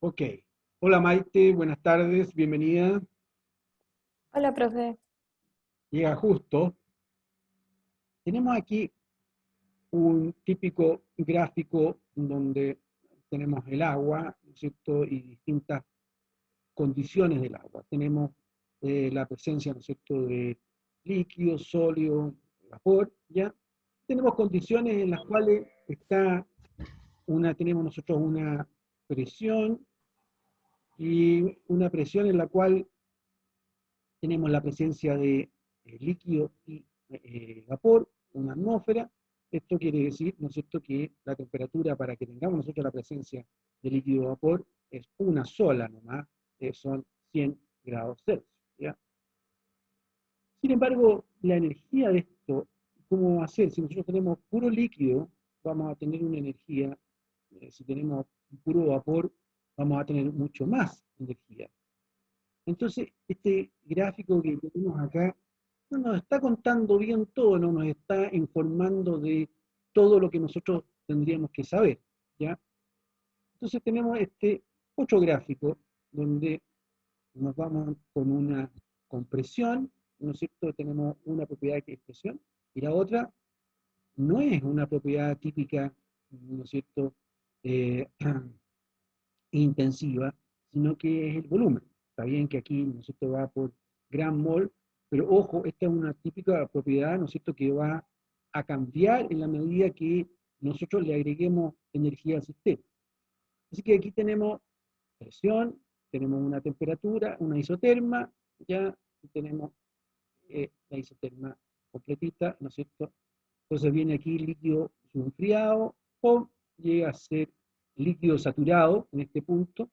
Ok. Hola Maite, buenas tardes, bienvenida. Hola, profe. Llega justo. Tenemos aquí un típico gráfico donde tenemos el agua, ¿no es cierto? Y distintas condiciones del agua. Tenemos la presencia, ¿no es cierto?, de líquido, sólido, vapor, ¿ya? Tenemos condiciones en las cuales tenemos nosotros una presión y una presión en la cual tenemos la presencia de líquido y vapor, una atmósfera. Esto quiere decir, ¿no es cierto?, que la temperatura para que tengamos nosotros la presencia de líquido y vapor es una sola nomás, son 100 grados Celsius. ¿Ya? Sin embargo, la energía de esto, ¿cómo va a ser? Si nosotros tenemos puro líquido, vamos a tener una energía, si tenemos puro vapor, vamos a tener mucho más energía. Entonces, este gráfico que tenemos acá no nos está contando bien todo, no nos está informando de todo lo que nosotros tendríamos que saber, ¿ya? Entonces tenemos este otro gráfico donde nos vamos con una compresión, ¿no es cierto? Tenemos una propiedad que es presión y la otra no es una propiedad típica, ¿no es cierto?, eh, intensiva, sino que es el volumen. Está bien que aquí, ¿no es cierto?, va por gran mol, pero ojo, esta es una típica propiedad, ¿no es cierto?, que va a cambiar en la medida que nosotros le agreguemos energía al sistema. Así que aquí tenemos presión, tenemos una temperatura, una isoterma, ya y tenemos la isoterma completita, ¿no es cierto? Entonces viene aquí líquido subenfriado o llega a ser líquido saturado en este punto,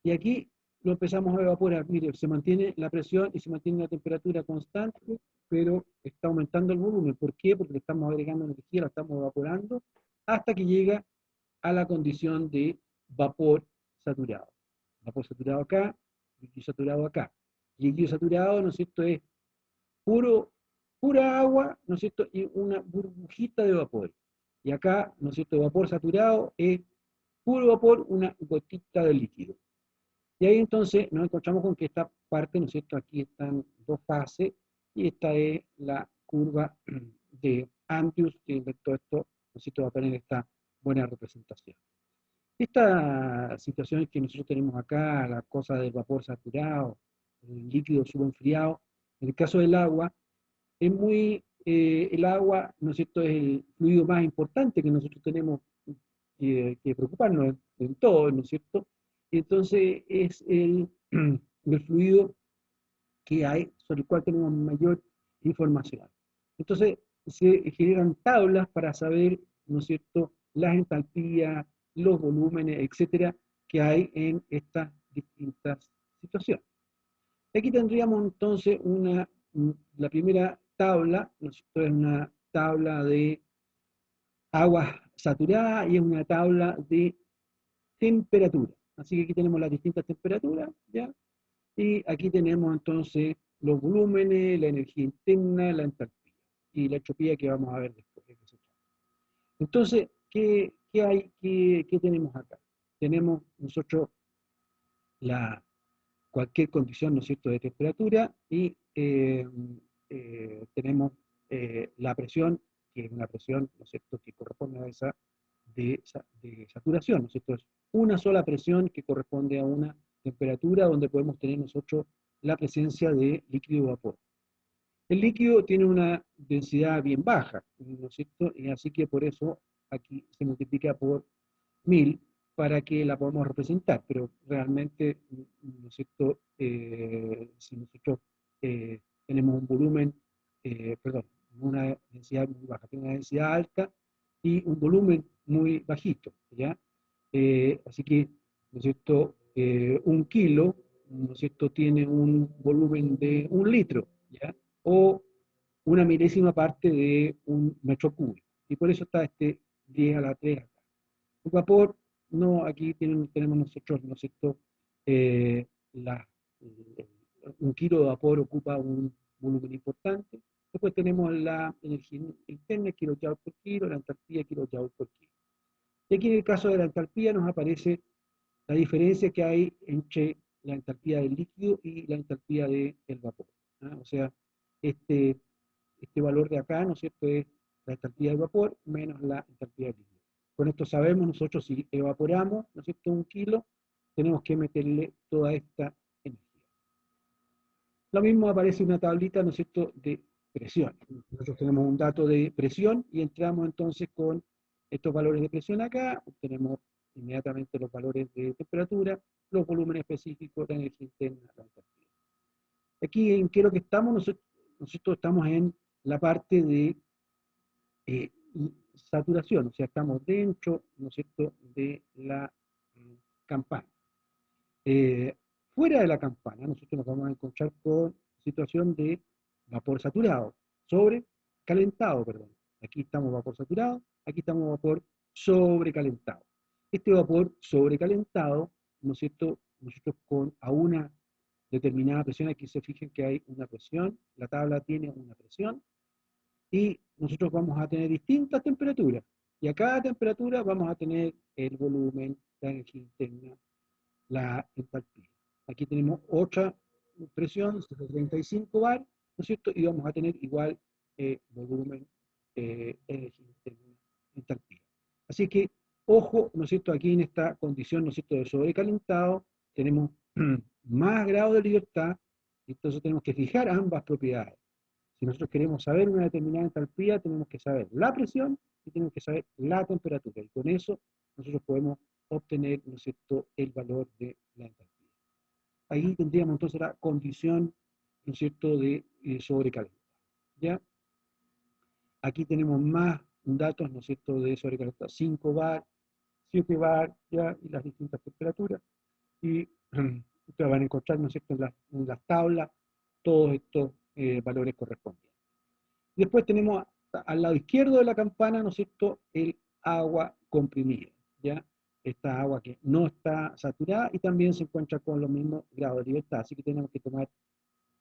y aquí lo empezamos a evaporar. Mire, se mantiene la presión y se mantiene la temperatura constante, pero está aumentando el volumen. ¿Por qué? Porque le estamos agregando energía, la estamos evaporando, hasta que llega a la condición de vapor saturado. Vapor saturado acá, líquido saturado acá. Líquido saturado, ¿no es cierto?, es puro, pura agua, ¿no es cierto?, y una burbujita de vapor. Y acá, ¿no es cierto?, vapor saturado es puro vapor, una gotita de líquido. Y ahí entonces nos encontramos con que esta parte, ¿no es cierto?, aquí están dos fases, y esta es la curva de Ampius, que inventó esto, ¿no es cierto?, va a tener esta buena representación. Esta situación que nosotros tenemos acá, la cosa del vapor saturado, el líquido subenfriado, en el caso del agua, es el agua, ¿no es cierto?, es el fluido más importante que nosotros tenemos que preocuparnos en todo, ¿no es cierto? Y entonces es el fluido que hay sobre el cual tenemos mayor información. Entonces se generan tablas para saber, ¿no es cierto?, las entalpías, los volúmenes, etcétera, que hay en estas distintas situaciones. Aquí tendríamos entonces la primera tabla, ¿no es cierto?, es una tabla de agua saturada y es una tabla de temperatura. Así que aquí tenemos las distintas temperaturas, ¿ya? Y aquí tenemos entonces los volúmenes, la energía interna, la entalpía y la entropía que vamos a ver después. Entonces, ¿qué hay, qué tenemos acá? Tenemos nosotros cualquier condición, ¿no es cierto?, de temperatura y tenemos la presión, que es una presión, ¿no es cierto?, que corresponde a esa de saturación, ¿no es cierto? Es una sola presión que corresponde a una temperatura donde podemos tener nosotros la presencia de líquido y vapor. El líquido tiene una densidad bien baja, ¿no es cierto? Y así que por eso aquí se multiplica por 1000 para que la podamos representar, pero realmente, ¿no es cierto?, si nosotros tenemos un volumen, perdón, una densidad muy baja, tiene una densidad alta y un volumen muy bajito, ¿ya? Así que, ¿no es cierto?, un kilo, ¿no es cierto?, tiene un volumen de un litro, ¿ya? O una milésima parte de un metro cúbico. Y por eso está este 10 a la 3 acá. El vapor, no, aquí tenemos nosotros, ¿no es cierto?, eh, la, un kilo de vapor ocupa un volumen importante. Después tenemos la energía interna, kilojoules por kilo, la entalpía, kilojoules por kilo. Y aquí en el caso de la entalpía nos aparece la diferencia que hay entre la entalpía del líquido y la entalpía del vapor. ¿Ah? O sea, este, este valor de acá, ¿no es cierto?, es la entalpía del vapor menos la entalpía del líquido. Con esto sabemos nosotros si evaporamos, ¿no es cierto?, 1 kilo, tenemos que meterle toda esta energía. Lo mismo aparece una tablita, ¿no es cierto?, de presión. Nosotros tenemos un dato de presión y entramos entonces con estos valores de presión acá, obtenemos inmediatamente los valores de temperatura, los volúmenes específicos, la energía interna, la entalpía. Aquí, ¿en qué es lo que estamos? Nosotros estamos en la parte de eh, saturación, o sea, estamos dentro, ¿no es cierto?, de la campana. Eh, Fuera de la campana, nosotros nos vamos a encontrar con situación de vapor saturado, sobrecalentado, perdón. Aquí estamos vapor saturado, aquí estamos vapor sobrecalentado. Este vapor sobrecalentado, ¿no es cierto?, nosotros a una determinada presión, aquí se fijen que hay una presión, la tabla tiene una presión, y nosotros vamos a tener distintas temperaturas, y a cada temperatura vamos a tener el volumen, la energía interna, la entalpía. Aquí tenemos otra presión, 35 bar, ¿no es cierto? Y vamos a tener igual volumen, energía interna, entalpía. Así que, ojo, ¿no es cierto? Aquí en esta condición, ¿no es cierto?, de sobrecalentado, tenemos más grado de libertad, entonces tenemos que fijar ambas propiedades. Si nosotros queremos saber una determinada entalpía, tenemos que saber la presión y tenemos que saber la temperatura. Y con eso nosotros podemos obtener, ¿no es cierto?, el valor de la entalpía. Ahí tendríamos entonces la condición, ¿no es cierto?, de sobrecalentado. ¿Ya? Aquí tenemos más datos, ¿no es cierto?, de sobrecalentado. 5 bar, 7 bar, ¿ya? Y las distintas temperaturas. Y ustedes van a encontrar, ¿no es cierto?, en las tablas todos estos valores correspondientes. Después tenemos al lado izquierdo de la campana, ¿no es cierto?, el agua comprimida, ¿ya? Esta agua que no está saturada y también se encuentra con los mismos grados de libertad, así que tenemos que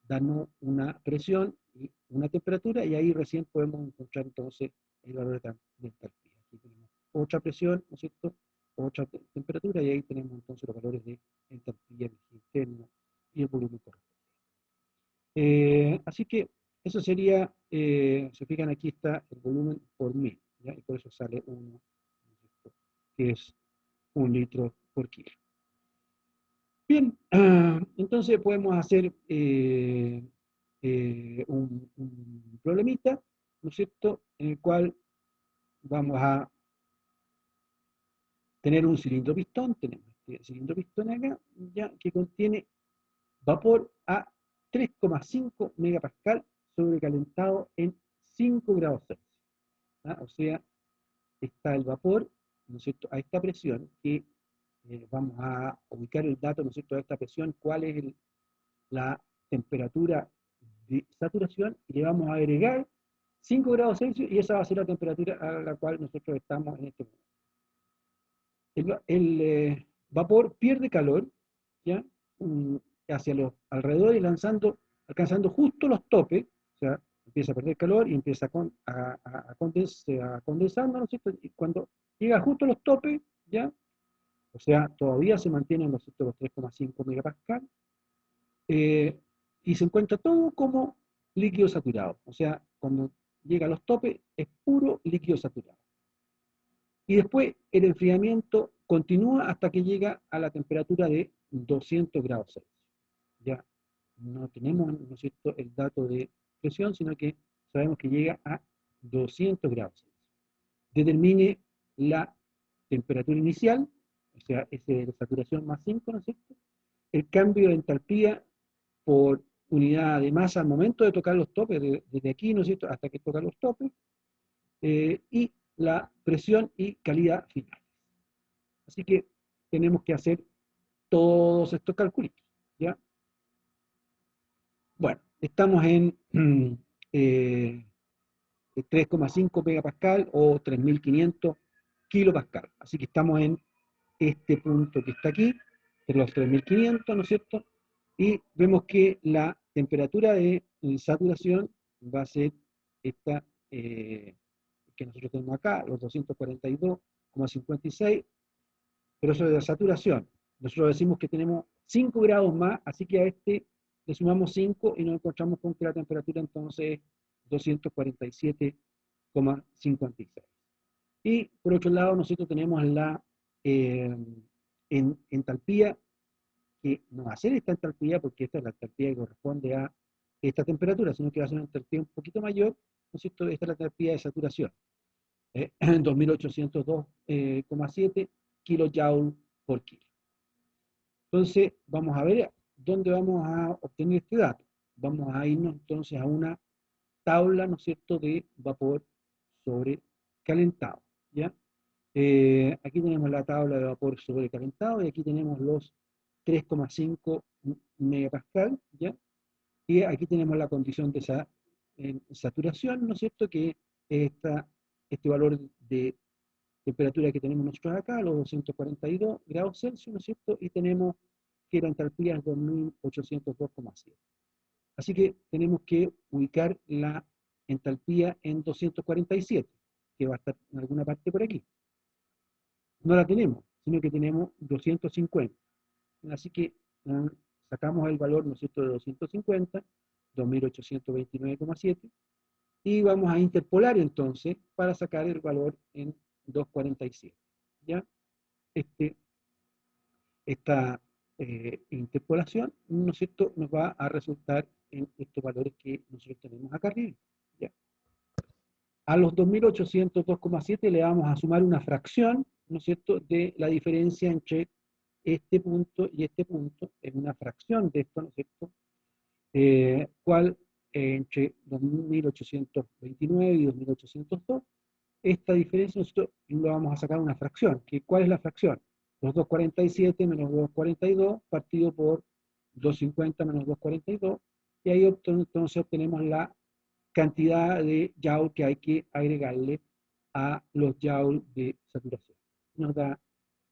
darnos una presión y una temperatura y ahí recién podemos encontrar entonces el valor de entalpía. Aquí tenemos otra presión, ¿no es cierto?, otra temperatura y ahí tenemos entonces los valores de entalpía, energía interna y el volumen correspondiente. Así que eso sería, se fijan aquí está el volumen por mil, ¿ya? Y por eso sale 1, que es 1 litro por kilo. Bien, entonces podemos hacer un problemita, ¿no es cierto?, en el cual vamos a tener un cilindro pistón, tenemos este cilindro pistón acá, ya, que contiene vapor a 3,5 megapascal sobrecalentado en 5 grados Celsius. ¿Ah? O sea, está el vapor, ¿no es cierto?, a esta presión, que vamos a ubicar el dato, ¿no es cierto?, a esta presión, cuál es la temperatura de saturación, y le vamos a agregar 5 grados Celsius, y esa va a ser la temperatura a la cual nosotros estamos en este momento. El vapor pierde calor, ¿ya? Hacia los alrededores y alcanzando justo los topes, o sea, empieza a perder calor y empieza a condensar, ¿no es cierto? Y cuando llega justo a los topes, ¿ya? O sea, todavía se mantienen los 3,5 megapascal, y se encuentra todo como líquido saturado. O sea, cuando llega a los topes es puro líquido saturado. Y después el enfriamiento continúa hasta que llega a la temperatura de 200 grados Celsius. Ya no tenemos, ¿no es cierto?, el dato de presión, sino que sabemos que llega a 200 grados Celsius. Determine la temperatura inicial, o sea, es de saturación más 5, ¿no es cierto? El cambio de entalpía por unidad de masa al momento de tocar los topes, desde aquí, ¿no es cierto?, hasta que toca los topes, y la presión y calidad final. Así que tenemos que hacer todos estos cálculos, ¿ya? Bueno, estamos en 3,5 megapascal o 3.500 kilopascal. Así que estamos en este punto que está aquí, de los 3.500, ¿no es cierto? Y vemos que la temperatura de saturación va a ser esta que nosotros tenemos acá, los 242,56, pero eso es de saturación. Nosotros decimos que tenemos 5 grados más, así que a este le sumamos 5 y nos encontramos con que la temperatura entonces es 247,56. Y por otro lado, nosotros tenemos la entalpía, que no va a ser esta entalpía, porque esta es la entalpía que corresponde a esta temperatura, sino que va a ser una entalpía un poquito mayor, ¿no es cierto? Esta es la entalpía de saturación, 2802,7 kilojoule por kilo. Entonces, vamos a ver dónde vamos a obtener este dato. Vamos a irnos entonces a una tabla, ¿no es cierto?, de vapor sobrecalentado, ¿ya? Aquí tenemos la tabla de vapor sobrecalentado y aquí tenemos los 3,5 megapascal, ¿ya? Y aquí tenemos la condición de saturación, ¿no es cierto?, que es este valor de temperatura que tenemos nosotros acá, los 242 grados Celsius, ¿no es cierto?, y tenemos que la entalpía es 2802,7. Así que tenemos que ubicar la entalpía en 247, que va a estar en alguna parte por aquí. No la tenemos, sino que tenemos 250. Así que sacamos el valor, ¿no es cierto?, de 250, 2829,7, y vamos a interpolar entonces para sacar el valor en 247. ¿Ya? Esta interpolación, ¿no es cierto?, nos va a resultar en estos valores que nosotros tenemos acá arriba. ¿Ya? A los 2802,7 le vamos a sumar una fracción, ¿no es cierto?, de la diferencia entre este punto y este punto, es una fracción de esto, ¿no es cierto?, cual entre 2829 y 2802, esta diferencia nosotros lo vamos a sacar una fracción. ¿Cuál es la fracción? Los 247 menos 242 partido por 250 menos 242, y ahí entonces obtenemos la cantidad de joule que hay que agregarle a los joule de saturación. Nos da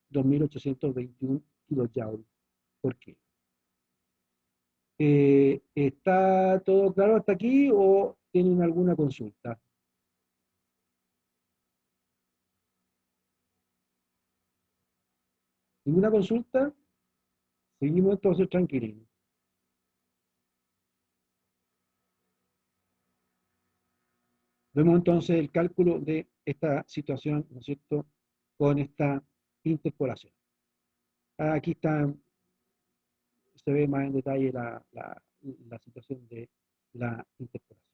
2821 kilojoule por kilo. ¿Está todo claro hasta aquí o tienen alguna consulta? ¿Ninguna consulta? Seguimos entonces tranquilos. Vemos entonces el cálculo de esta situación, ¿no es cierto?, con esta interpolación. Aquí está, se ve más en detalle la situación de la interpolación.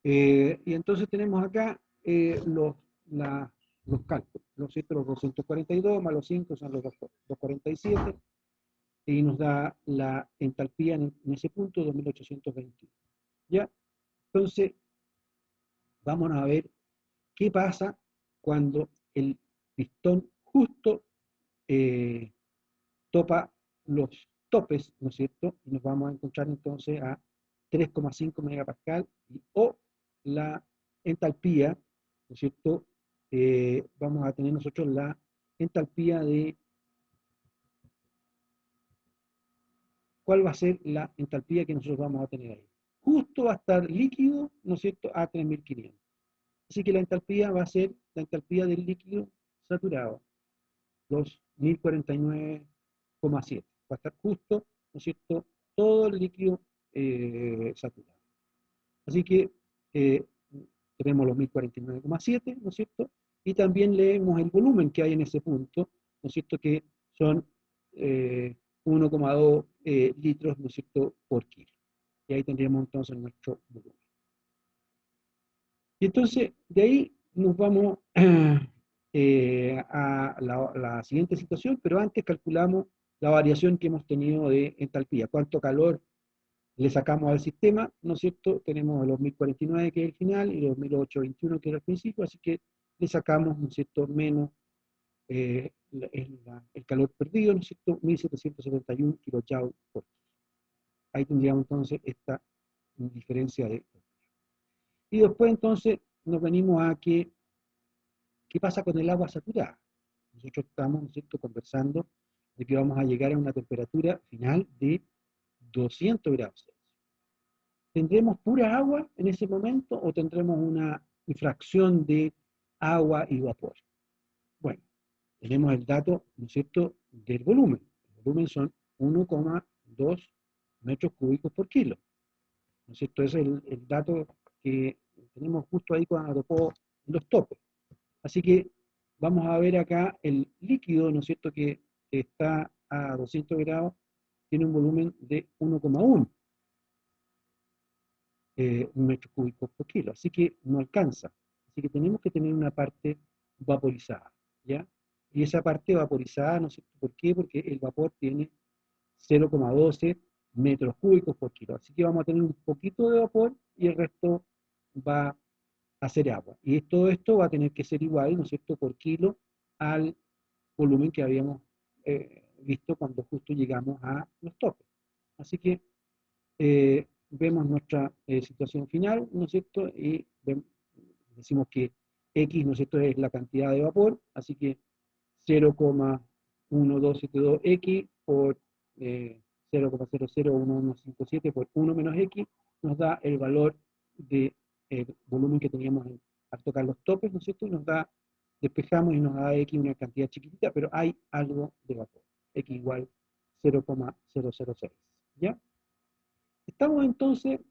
Y entonces tenemos acá los cálculos, ¿no es cierto? Los 242 más los 5 son los 247, y nos da la entalpía en ese punto 2821. ¿Ya? Entonces, vámonos a ver qué pasa cuando el pistón justo topa los topes, ¿no es cierto? Y nos vamos a encontrar entonces a 3,5 megapascal, o la entalpía, ¿no es cierto? Vamos a tener nosotros la entalpía de... ¿Cuál va a ser la entalpía que nosotros vamos a tener ahí? Justo va a estar líquido, ¿no es cierto?, a 3500. Así que la entalpía va a ser la entalpía del líquido saturado, los 1049,7. Va a estar justo, ¿no es cierto?, todo el líquido saturado. Así que tenemos los 1049,7, ¿no es cierto? Y también leemos el volumen que hay en ese punto, ¿no es cierto?, que son 1,2 litros, ¿no es cierto?, por kilo. Y ahí tendríamos entonces nuestro volumen. Y entonces, de ahí nos vamos a la siguiente situación, pero antes calculamos la variación que hemos tenido de entalpía. ¿Cuánto calor le sacamos al sistema? ¿No es cierto? Tenemos los 1049, que es el final, y los 1821, que era el principio, así que le sacamos, ¿no es cierto?, menos el calor perdido, ¿no es cierto?, 1771 kilojoule por kilo. Ahí tendríamos entonces esta diferencia de... Y después entonces nos venimos a qué pasa con el agua saturada. Nosotros estamos, ¿no es cierto?, conversando de que vamos a llegar a una temperatura final de 200 grados Celsius. ¿Tendremos pura agua en ese momento o tendremos una fracción de agua y vapor? Bueno, tenemos el dato, ¿no es cierto?, del volumen. El volumen son 1,2 metros cúbicos por kilo. ¿No es cierto? Ese es el dato que tenemos justo ahí cuando topó los topes. Así que vamos a ver acá el líquido, ¿no es cierto?, que está a 200 grados, tiene un volumen de 1,1 metros cúbicos por kilo. Así que no alcanza. Así que tenemos que tener una parte vaporizada, ¿ya? Y esa parte vaporizada, ¿no es cierto? ¿Por qué? Porque el vapor tiene 0,12 metros cúbicos por kilo. Así que vamos a tener un poquito de vapor y el resto va a ser agua. Y todo esto va a tener que ser igual, ¿no es cierto?, por kilo al volumen que habíamos visto cuando justo llegamos a los topes. Así que vemos nuestra situación final, ¿no es cierto? Y decimos que X, ¿no es cierto?, es la cantidad de vapor, así que 0,1272X por 0,001157 por 1 menos X nos da el valor de volumen que teníamos al tocar los topes, ¿no es cierto? Y nos da, despejamos y nos da X una cantidad chiquitita, pero hay algo de vapor. X igual 0,006, ¿ya? Estamos entonces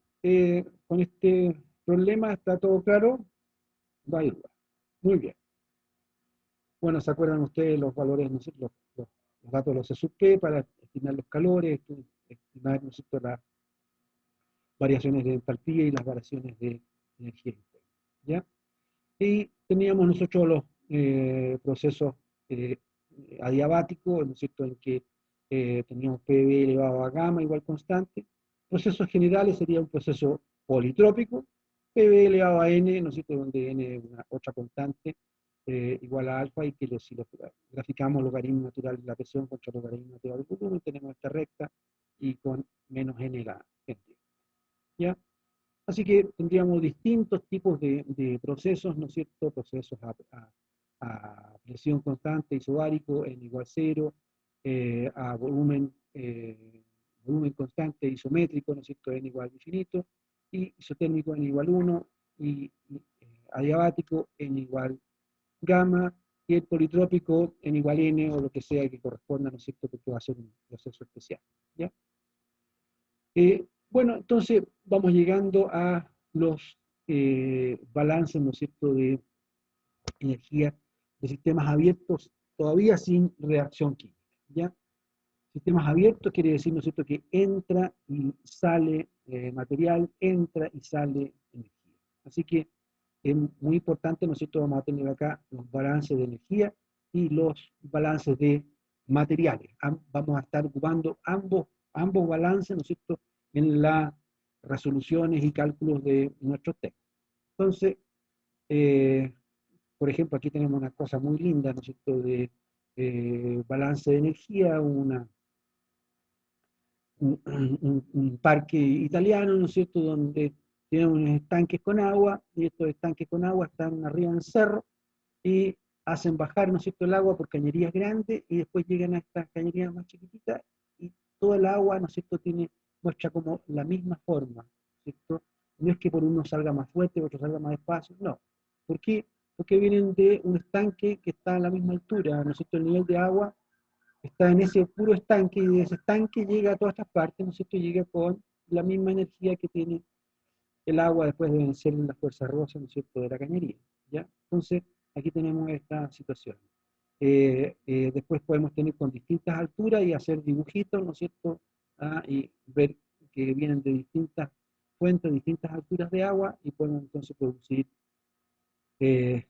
con este problema, ¿está todo claro? No hay duda. Muy bien. Bueno, ¿se acuerdan ustedes los valores, ¿no es cierto? Los datos de los SUP para estimar los calores, estimar, ¿no es cierto?, las variaciones de entalpía y las variaciones de energía interna, ¿ya? Y teníamos nosotros los procesos adiabáticos, ¿no es cierto?, en que teníamos PV elevado a gamma igual constante. Procesos generales sería un proceso politrópico, PV elevado a n, ¿no es cierto?, donde n es una otra constante igual a alfa, y que si lo graficamos logaritmo natural de la presión contra logaritmo natural del volumen, tenemos esta recta y con menos n la gente, ¿ya? Así que tendríamos distintos tipos de procesos, ¿no es cierto? Procesos a presión constante isobárico en igual cero, a volumen constante isométrico, ¿no es cierto?, n igual infinito, y isotérmico n igual 1, y adiabático n igual gamma, y el politrópico n igual n, o lo que sea que corresponda, ¿no es cierto?, porque va a ser un proceso especial, ¿ya? Bueno, entonces vamos llegando a los balances, ¿no es cierto?, de energía de sistemas abiertos todavía sin reacción química, ¿ya? Sistemas abiertos quiere decir, ¿no es cierto?, que entra y sale material, entra y sale energía. Así que es muy importante, ¿no es cierto?, vamos a tener acá los balances de energía y los balances de materiales. Vamos a estar ocupando ambos balances, ¿no es cierto?, en las resoluciones y cálculos de nuestros temas. Entonces, por ejemplo, aquí tenemos una cosa muy linda, ¿no es cierto?, de balance de energía, un parque italiano, ¿no es cierto?, donde tienen unos estanques con agua, y estos estanques con agua están arriba en el cerro, y hacen bajar, ¿no es cierto?, el agua por cañerías grandes, y después llegan a estas cañerías más chiquititas, y toda el agua, ¿no es cierto?, muestra como la misma forma, ¿cierto? No es que por uno salga más fuerte, otro salga más despacio, no. ¿Por qué? Porque vienen de un estanque que está a la misma altura, ¿no es cierto? El nivel de agua está en ese puro estanque, y de ese estanque llega a todas estas partes, ¿no es cierto? Llega con la misma energía que tiene el agua después de vencer las fuerzas rosas, ¿no es cierto?, de la cañería, ¿ya? Entonces, aquí tenemos esta situación. Después podemos tener con distintas alturas y hacer dibujitos, ¿no es cierto?, y ver que vienen de distintas fuentes, distintas alturas de agua, y podemos entonces producir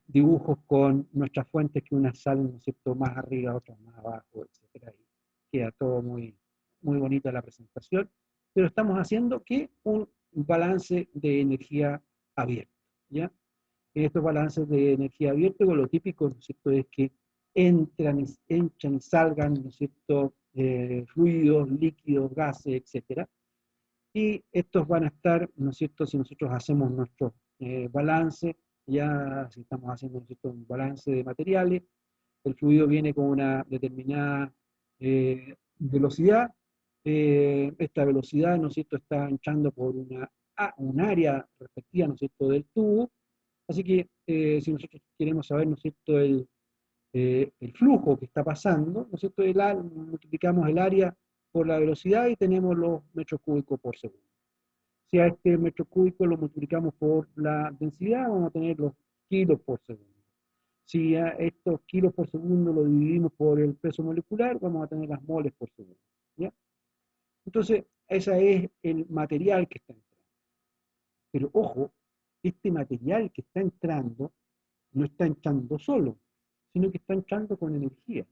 dibujos con nuestras fuentes, que unas salen, ¿no es cierto?, más arriba, otras más abajo, etcétera, y queda todo muy, muy bonita la presentación, pero estamos haciendo que un balance de energía abierto, ¿ya? En estos balances de energía abierta, lo típico, ¿no es cierto?, es que entran y salgan, ¿no es cierto?, fluidos, líquidos, gases, etcétera, y estos van a estar, ¿no es cierto?, si nosotros hacemos nuestro balance, ya si estamos haciendo, ¿no es cierto?, un balance de materiales, el fluido viene con una determinada velocidad, esta velocidad, ¿no es cierto?, está entrando por un área respectiva, ¿no es cierto?, del tubo, así que si nosotros queremos saber, ¿no es cierto?, el flujo que está pasando, ¿no es cierto? Multiplicamos el área por la velocidad y tenemos los metros cúbicos por segundo. Si a este metro cúbico lo multiplicamos por la densidad, vamos a tener los kilos por segundo. Si a estos kilos por segundo lo dividimos por el peso molecular, vamos a tener las moles por segundo. ¿Ya? Entonces, ese es el material que está entrando. Pero ojo, este material que está entrando no está entrando solo, sino que está entrando con energía.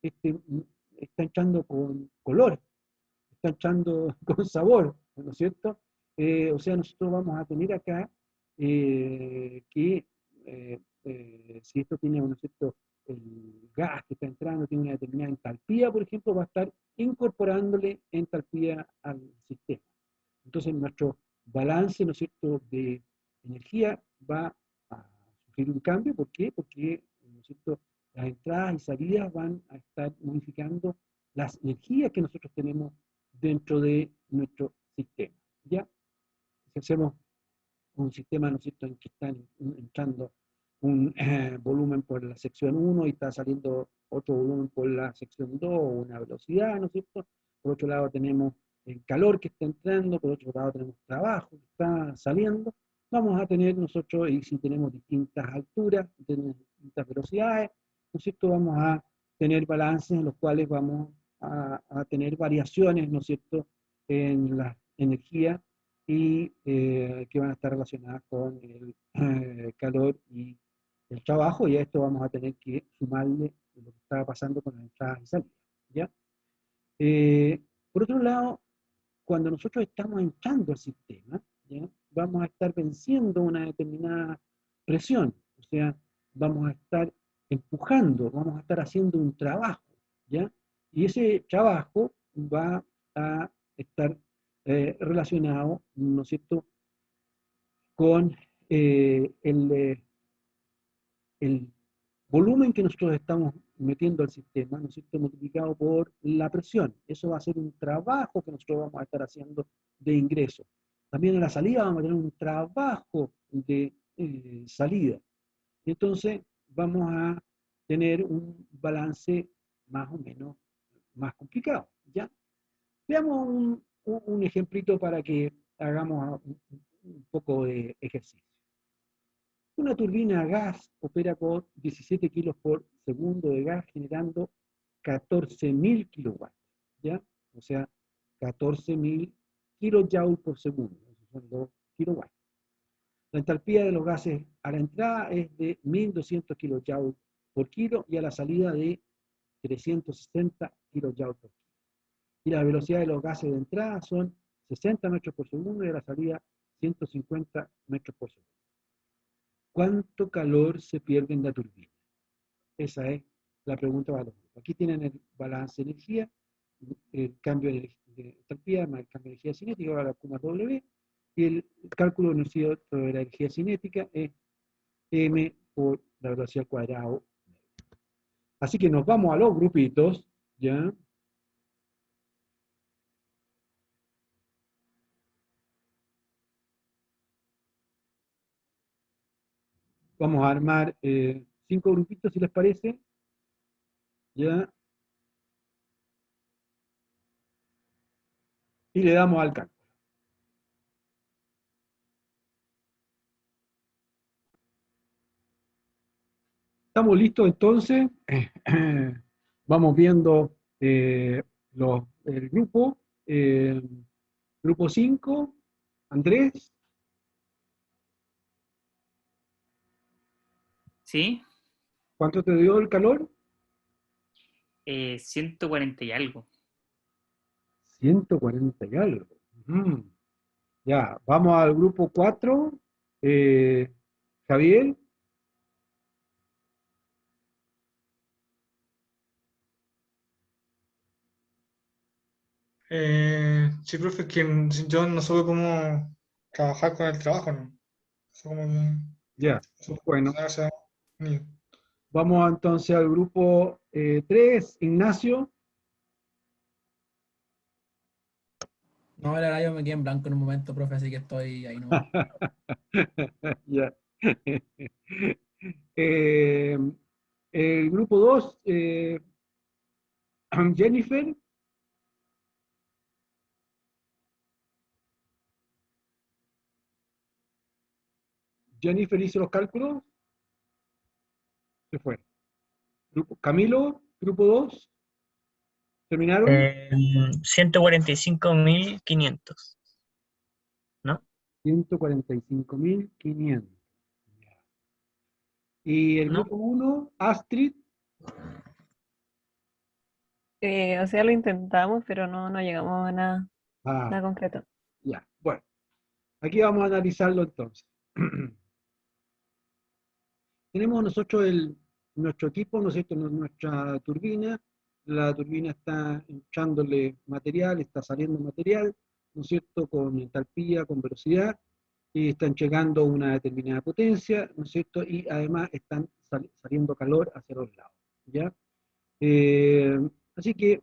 Este, está entrando con color, está entrando con sabor, ¿no es cierto? O sea, nosotros vamos a tener acá que si esto tiene, ¿no es cierto?, el gas que está entrando tiene una determinada entalpía, por ejemplo, va a estar incorporándole entalpía al sistema. Entonces nuestro balance, ¿no es cierto?, de energía va a sufrir un cambio. ¿Por qué? Porque, ¿no es cierto?, las entradas y salidas van a estar modificando las energías que nosotros tenemos dentro de nuestro sistema. ¿Ya? Si hacemos un sistema, ¿no es cierto?, en que están entrando un volumen por la sección 1 y está saliendo otro volumen por la sección 2, o una velocidad, ¿no es cierto? Por otro lado tenemos el calor que está entrando, por otro lado tenemos trabajo que está saliendo. Vamos a tener nosotros, y si tenemos distintas alturas, tenemos distintas velocidades, ¿no es cierto?, vamos a tener balances en los cuales vamos a tener variaciones, ¿no es cierto?, en la energía y que van a estar relacionadas con el calor y el trabajo, y a esto vamos a tener que sumarle lo que estaba pasando con las entradas y salidas. ¿Ya? Eh, por otro lado, cuando nosotros estamos entrando al sistema, ¿ya?, vamos a estar venciendo una determinada presión, o sea, vamos a estar empujando, vamos a estar haciendo un trabajo, ¿ya? Y ese trabajo va a estar relacionado, ¿no es cierto?, con el volumen que nosotros estamos metiendo al sistema, ¿no es cierto?, multiplicado por la presión. Eso va a ser un trabajo que nosotros vamos a estar haciendo de ingreso. También en la salida vamos a tener un trabajo de salida. Entonces vamos a tener un balance más o menos más complicado. ¿Ya? Veamos un ejemplito para que hagamos un poco de ejercicio. Una turbina a gas opera con 17 kilos por segundo de gas, generando 14.000 kilowatts, ¿ya? O sea, 14.000 kilojoules por segundo, esos son los kilowatts. La entalpía de los gases a la entrada es de 1.200 kilojoules por kilo y a la salida de 360 kilojoules por kilo. Y la velocidad de los gases de entrada son 60 metros por segundo y a la salida 150 metros por segundo. ¿Cuánto calor se pierde en la turbina? Esa es la pregunta para los grupos. Aquí tienen el balance de energía, el cambio de entalpía más el cambio de energía cinética, ahora la Q más W, y el cálculo de la energía cinética es M por la velocidad al cuadrado. Así que nos vamos a los grupitos, ¿ya? Vamos a armar 5 grupitos, si les parece, ¿ya? Y le damos al cálculo. ¿Estamos listos entonces? Vamos viendo el grupo. Grupo 5, Andrés, ¿Sí? ¿cuánto te dio el calor? 140 y algo. 140 y algo. Ya, vamos al grupo 4. Javier, Sí, profe, es que yo no supe cómo trabajar con el trabajo, ¿no? Eso como que ya, eso bueno. se ha unido. Vamos entonces al grupo 3, Ignacio. No, la verdad yo me quedé en blanco en un momento, profe, así que estoy ahí no. Ya. Eh, El grupo 2, Jennifer. Jennifer hizo los cálculos, se fue. Camilo, grupo 2, ¿terminaron? 145.500, ¿no? 145.500. Y el ¿No? grupo 1, Astrid. O sea, lo intentamos, pero no llegamos a nada Ah, concreto. ya. Bueno, aquí vamos a analizarlo entonces. Tenemos nosotros nuestro equipo, ¿no es cierto? Nuestra turbina. La turbina está echándole material, está saliendo material, ¿no es cierto? Con entalpía, con velocidad, y están llegando una determinada potencia, ¿no es cierto? Y además están saliendo calor hacia los lados, ¿ya? Eh, Así que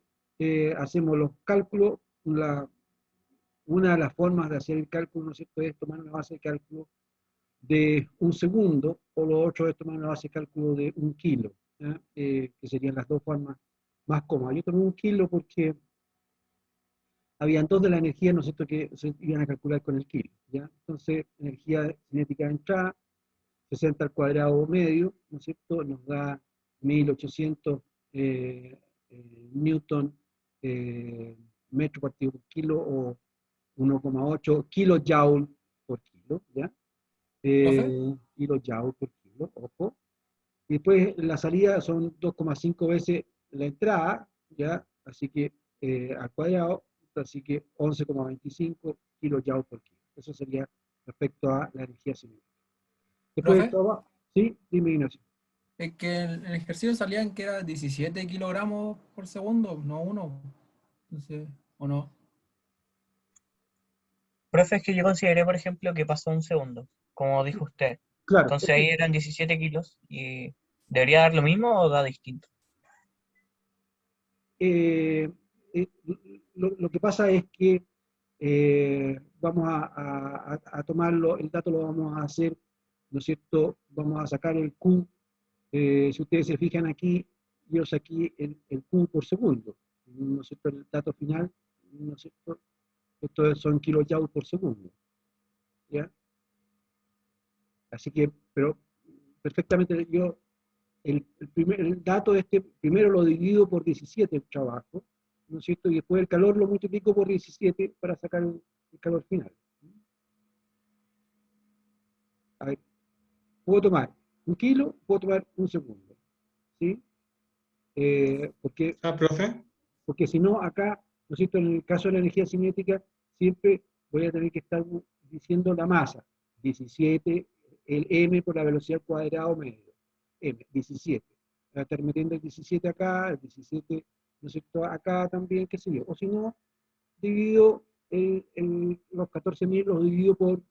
hacemos los cálculos. Una de las formas de hacer el cálculo, ¿no es cierto?, es tomar una base de cálculo de un segundo, o lo otro es tomar una base de cálculo de 1 kilo, ¿ya? Que serían las dos formas más cómodas. Yo tomé 1 kilo porque habían dos de la energía, ¿no es cierto?, que se iban a calcular con el kilo, ¿ya? Entonces, energía cinética de entrada, 60 al cuadrado medio, ¿no es cierto?, nos da 1800 newton metro partido por kilo, o 1,8 kilojoule por kilo, ¿ya? ¿Profe? Kilojoule por kilo, ojo. Y después la salida son 2,5 veces la entrada, ¿ya? Así que al cuadrado, así que 11,25 kilojoule por kilo. Eso sería respecto a la energía cinética. Después de ¿Profe? todo, sí, dime, Ignacio. Es que el ejercicio salían que era 17 kilogramos por segundo, no uno. Entonces, ¿o no? Profe, es que yo consideré, por ejemplo, que pasó un segundo, como dijo usted. Claro, Entonces ahí eran 17 kilos y ¿debería dar lo mismo o da distinto? eh, eh, lo que pasa es que vamos a tomarlo, el dato lo vamos a hacer, ¿no es cierto? Vamos a sacar el Q. Si ustedes se fijan aquí, yo saqué el Q por segundo, ¿no es cierto? El dato final, ¿no es cierto? Esto son kilojoules por segundo, ¿ya? Así que, pero perfectamente yo, el dato este, primero lo divido por 17 el trabajo, ¿no es cierto? Y después el calor lo multiplico por 17 para sacar el calor final. A ver, puedo tomar 1 kilo, puedo tomar un segundo, ¿sí? Porque Ah, profe. Porque si no, acá, ¿no es cierto?, en el caso de la energía cinética, siempre voy a tener que estar diciendo la masa, 17, el m por la velocidad al cuadrado medio, m, 17. Voy a estar metiendo el 17 acá, el 17, ¿no es cierto?, acá también, qué sé yo. O si no, divido los 14.000, los divido por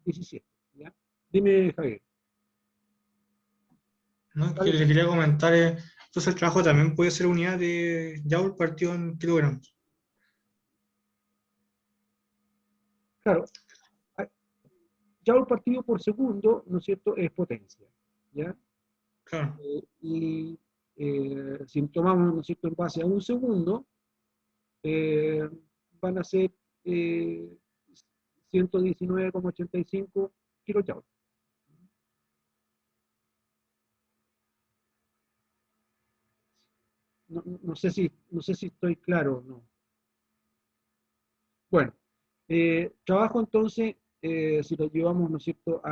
17, ¿ya? Dime, Javier. No, que ¿Vale? le quería comentar, entonces el trabajo también puede ser unidad de Joule partido en kilogramos. Claro, ya el partido por segundo, ¿no es cierto?, es potencia, ¿ya? Claro. Y si tomamos, ¿no es cierto?, en base a un segundo, eh, van a ser 119,85 kilojoules. No sé si estoy claro o no. Bueno, trabajo entonces, si lo llevamos, ¿no es cierto?,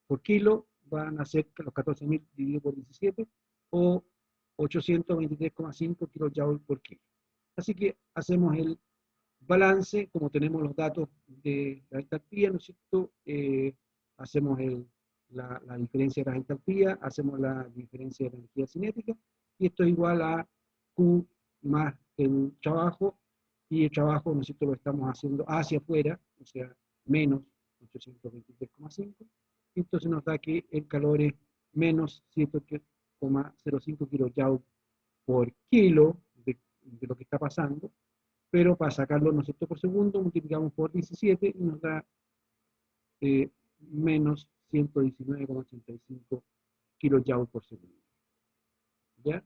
por kilo, van a ser los 14.000 dividido por 17, o 823,5 kilojoules por kilo. Así que hacemos el balance, como tenemos los datos de la entalpía, ¿no es cierto? Hacemos la diferencia de la entalpía, hacemos la diferencia de la energía cinética, y esto es igual a Q más el trabajo, y el trabajo, ¿no es cierto?, lo estamos haciendo hacia afuera, o sea, menos 823,5, y entonces nos da que el calor es menos 7,05 kilojoules por kilo de lo que está pasando, pero para sacarlo, ¿no es cierto?, por segundo, multiplicamos por 17 y nos da menos 119,85 kilojoules por segundo. ¿Ya?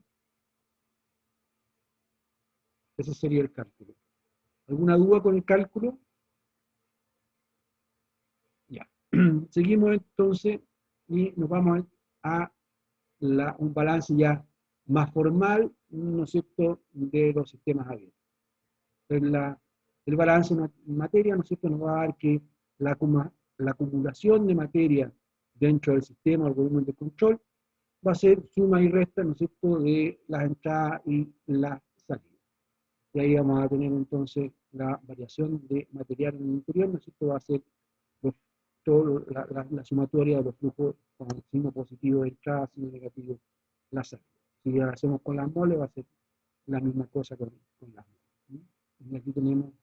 Ese sería el cálculo. ¿Alguna duda con el cálculo? Ya. Seguimos entonces y nos vamos a un balance ya más formal, ¿no es cierto?, de los sistemas abiertos. El balance en materia, ¿no es cierto?, nos va a dar que la acumulación de materia dentro del sistema, el volumen de control, va a ser suma y resta, ¿no es cierto?, de las entradas y las salidas. Y ahí vamos a tener entonces la variación de material en el interior, ¿no es cierto?, va a ser la sumatoria de los flujos con signo positivo de entrada, signo negativo la salida. Si lo hacemos con las moles, va a ser la misma cosa con las moles. Y aquí tenemos,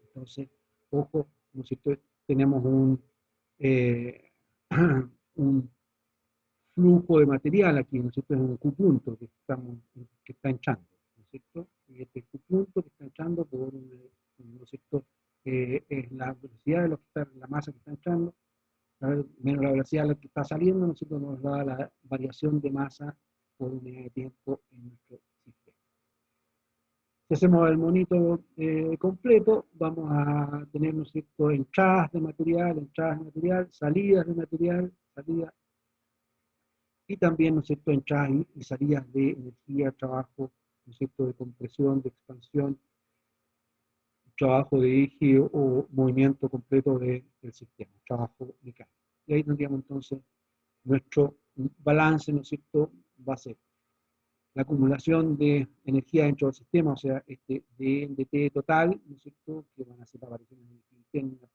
entonces, ojo, ¿no es cierto?, tenemos un flujo de material aquí, ¿no es cierto?, es un Q punto que está entrando, ¿no es cierto? Y este Q punto que está entrando por ¿no es cierto?, es la velocidad de lo que está, la masa que está entrando, menos la velocidad a la que está saliendo, ¿no es cierto?, nos da la variación de masa por unidad de tiempo en nuestro sistema. Si hacemos el monito completo, vamos a tener, ¿no es cierto?, entradas de material, salidas de material, salidas, y también, ¿no es cierto?, entradas y salidas de energía, trabajo, ¿no es cierto?, de compresión, de expansión, trabajo de eje o movimiento completo del sistema, trabajo mecánico. Y ahí tendríamos entonces nuestro balance, ¿no es cierto?, va a ser la acumulación de energía dentro del sistema, o sea, este dT total, ¿no es cierto?, que van a ser las variaciones de energía interna,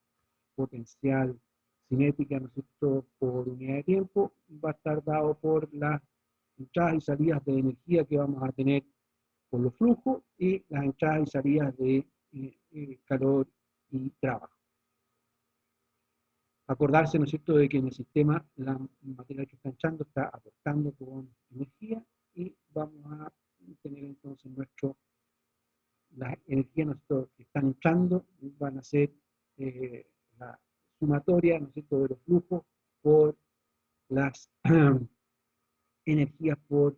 potencial, cinética, ¿no es cierto?, por unidad de tiempo, va a estar dado por las entradas y salidas de energía que vamos a tener por los flujos y las entradas y salidas de calor y trabajo. Acordarse, ¿no es cierto?, de que en el sistema la materia que está entrando está aportando con energía y vamos a tener entonces las energías, ¿no es cierto?, que están entrando van a ser la sumatoria, ¿no es cierto?, de los flujos por las energías por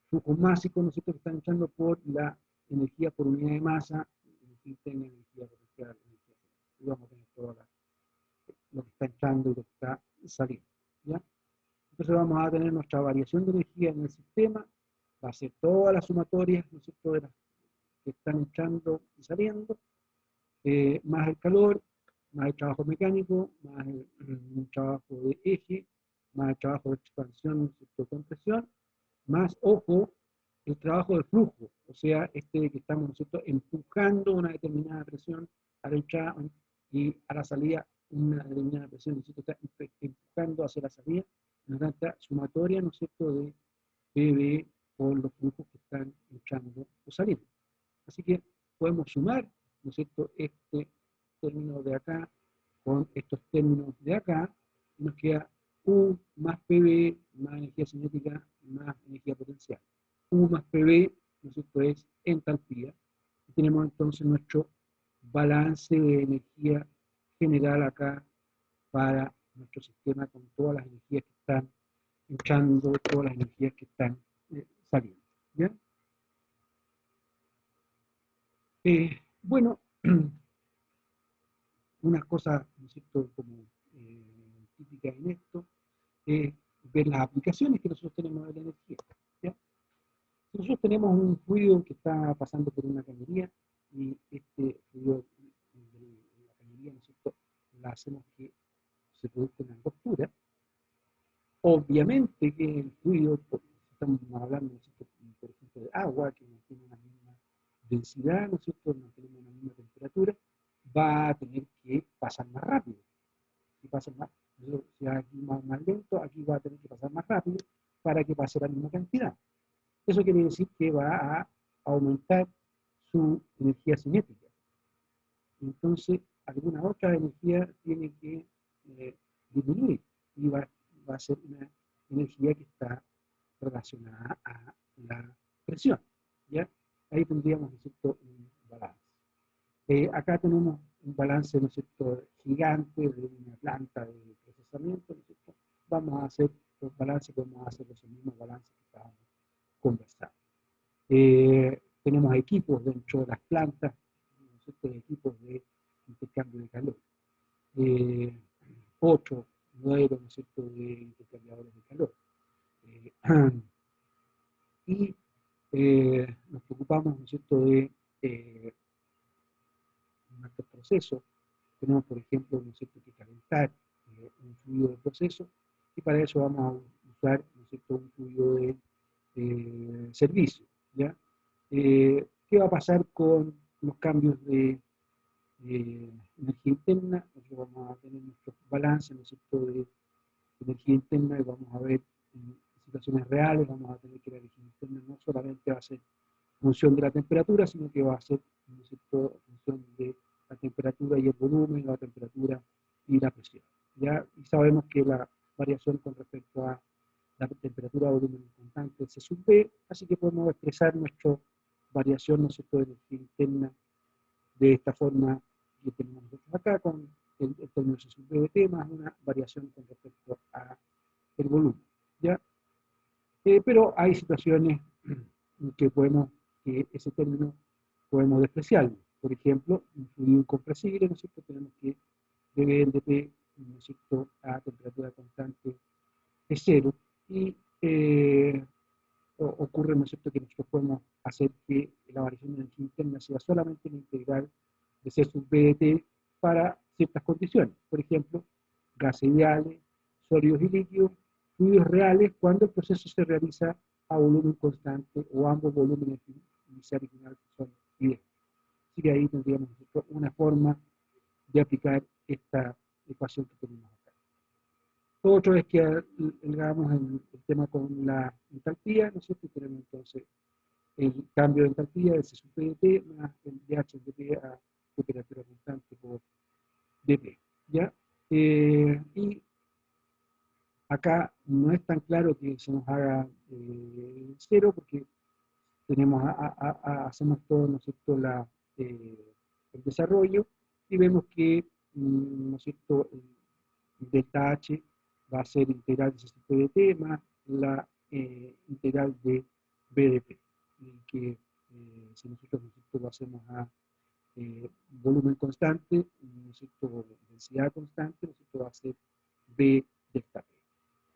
flujos másicos, ¿no es cierto?, que están entrando por la energía por unidad de masa, energía interna, energía potencial, energía. Y vamos a tener todo lo que está entrando y lo que está saliendo. ¿Ya? Entonces vamos a tener nuestra variación de energía en el sistema, va a ser todas las sumatorias, ¿no es cierto?, de las que están entrando y saliendo, más el calor, más el trabajo mecánico, más el trabajo de eje, más el trabajo de expansión, ¿no es cierto?, compresión, más, ojo, el trabajo de flujo, o sea, que estamos, ¿no es cierto?, empujando una determinada presión a la entrada y a la salida una determinada presión, ¿no es cierto?, está empujando hacia la salida, una tanta sumatoria, ¿no es cierto?, de PV por los flujos que están entrando o saliendo. Así que podemos sumar, ¿no es cierto?, este término de acá con estos términos de acá, y nos queda U más PV más energía cinética más energía potencial. U más PV, ¿no es cierto?, es entalpía. Y tenemos entonces nuestro balance de energía general acá para nuestro sistema con todas las energías que están entrando, todas las energías que están saliendo. ¿Ya? Bueno, una cosa, ¿no es cierto?, como típica en esto, es ver las aplicaciones que nosotros tenemos de la energía. ¿Ya? Nosotros tenemos un fluido que está pasando por una cañería y este fluido de la cañería, ¿no es cierto?, la hacemos que se produzca una angostura. Obviamente que el fluido, estamos hablando, ¿no es cierto?, por ejemplo, de agua, que no tiene una misma densidad, ¿no es cierto?, no tiene una misma temperatura, va a tener que pasar más rápido. Si pasa más, si aquí más lento, aquí va a tener que pasar más rápido para que pase la misma cantidad. Eso quiere decir que va a aumentar su energía cinética. Entonces, alguna otra energía tiene que disminuir y va a ser una energía que está relacionada a la presión. ¿Ya? Ahí tendríamos, ¿no es cierto?, un balance. Acá tenemos un balance, ¿no es cierto?, gigante de una planta de procesamiento, ¿no es cierto? Vamos a hacer los balances, podemos hacer los mismos balances que estábamos conversado. Tenemos equipos dentro de las plantas, ¿no es cierto?, equipos de intercambio de calor. 8, 9, ¿no es cierto?, de intercambiadores de calor. Y nos preocupamos, ¿no es cierto?, de nuestro proceso. Tenemos, por ejemplo, ¿no es cierto?, que calentar un fluido de proceso, y para eso vamos a usar, ¿no es cierto?, un fluido de servicio, ¿ya? ¿Qué va a pasar con los cambios de energía interna? Nosotros vamos a tener nuestro balance, ¿no es cierto?, de energía interna, y vamos a ver en situaciones reales, vamos a tener que la energía interna no solamente va a ser función de la temperatura, sino que va a ser, ¿no es cierto?, función de la temperatura y el volumen, la temperatura y la presión, ¿ya? Y sabemos que la variación con respecto a la temperatura, volumen constante es C sub B, así que podemos expresar nuestra variación, ¿no es cierto?, de energía interna de esta forma que tenemos nosotros acá, con el término C sub B de T más una variación con respecto a el volumen, ¿ya? Pero hay situaciones en que ese término podemos despreciarlo. Por ejemplo, un fluido incompresible, ¿no es cierto?, tenemos que dB en dT, ¿no es cierto?, a temperatura constante es 0, y ocurre, ¿no es cierto?, que nosotros podemos hacer que la variación de energía interna sea solamente la integral de C sub B de T para ciertas condiciones. Por ejemplo, gases ideales, sólidos y líquidos, fluidos reales, cuando el proceso se realiza a volumen constante o ambos volúmenes inicial y final son idénticos. Así que ahí tendríamos nosotros una forma de aplicar esta ecuación que tenemos acá. Lo otro es que hagamos el tema con la entalpía, ¿no es cierto? Y tenemos entonces el cambio de entalpía de C sub P de T más el dH de T a temperatura constante por dT, ¿ya? Y acá no es tan claro que se nos haga 0, porque tenemos hacemos todo, ¿no es cierto?, el desarrollo, y vemos que, ¿no es cierto?, el delta H va a ser integral de C sub P de T más la integral de B de P, que si nosotros lo hacemos a volumen constante, ¿no es cierto?, densidad constante, ¿no es cierto?, va a ser B delta P.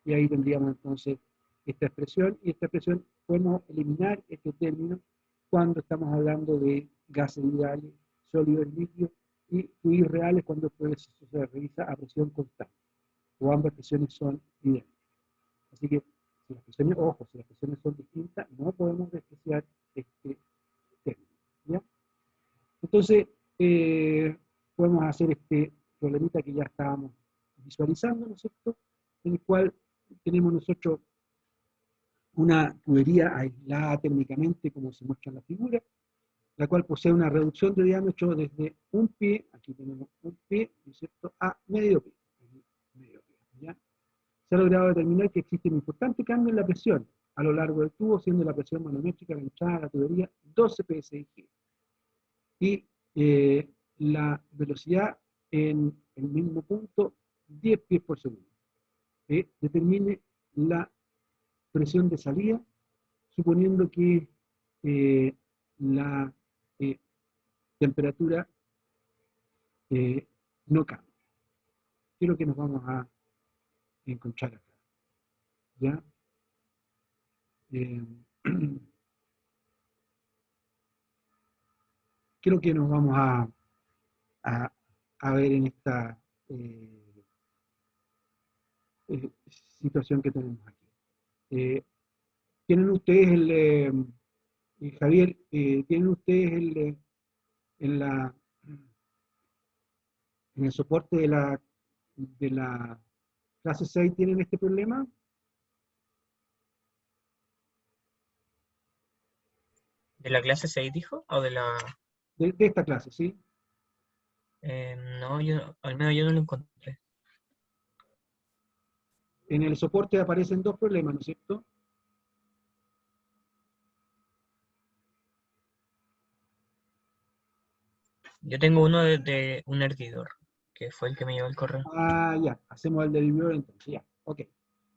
Y ahí tendríamos entonces esta expresión, y esta expresión podemos eliminar este término cuando estamos hablando de gases ideales, sólidos líquidos y fluidos reales, cuando el proceso se realiza a presión constante, o ambas presiones son idénticas. Así que, si las presiones, ojo, si las presiones son distintas, no podemos despreciar este término, ¿ya? Entonces, podemos hacer este problemita que ya estábamos visualizando, ¿no es cierto?, en el cual tenemos nosotros una tubería aislada térmicamente, como se muestra en la figura, la cual posee una reducción de diámetro desde un pie, aquí tenemos un pie, ¿no es cierto?, a medio pie, ¿ya? Se ha logrado determinar que existe un importante cambio en la presión a lo largo del tubo, siendo la presión manométrica de la entrada a la tubería 12 psi, y la velocidad en el mismo punto 10 pies por segundo. Determine la presión de salida, suponiendo que la temperatura no cambia. ¿Qué es lo que nos vamos a encontrar acá? ¿Ya? ¿Qué es lo que nos vamos a ver en esta situación que tenemos aquí? ¿Tienen ustedes Javier, tienen ustedes en el soporte de la clase 6, tienen este problema? ¿De la clase 6 dijo? ¿O de la...? De esta clase, ¿sí? No, al menos yo no lo encontré. En el soporte aparecen dos problemas, ¿no es cierto? Yo tengo uno de un hervidor, que fue el que me llevó el correo. Ah, ya, hacemos el de entonces, ya, ok.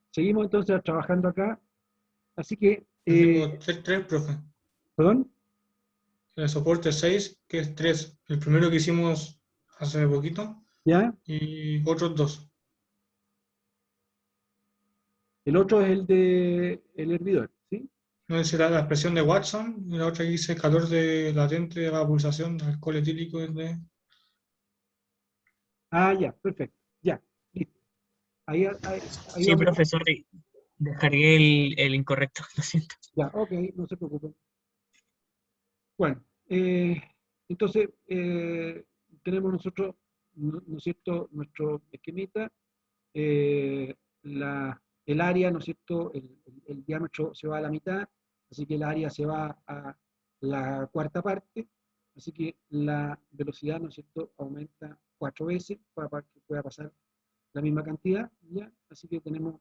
Seguimos entonces trabajando acá, así que Tengo tres, profe. ¿Perdón? El soporte 6, que es 3. El primero que hicimos hace poquito, ¿Ya? y otros 2. El otro es el de el hervidor, ¿sí? Uno dice la expresión de Watson, y la otra que dice calor de latente de la pulsación de alcohol etílico de... Ah, ya, perfecto. Ya, listo. Ahí Sí, vamos. profesor, descargué el incorrecto, lo siento. Ya, ok, no se preocupen. Bueno, entonces tenemos nosotros, ¿no es cierto?, nuestro esquemita. eh, el área, ¿no es cierto?, el diámetro se va a la mitad, así que el área se va a la cuarta parte, así que la velocidad, ¿no es cierto?, aumenta 4 veces para que pueda pasar la misma cantidad, ¿ya? Así que tenemos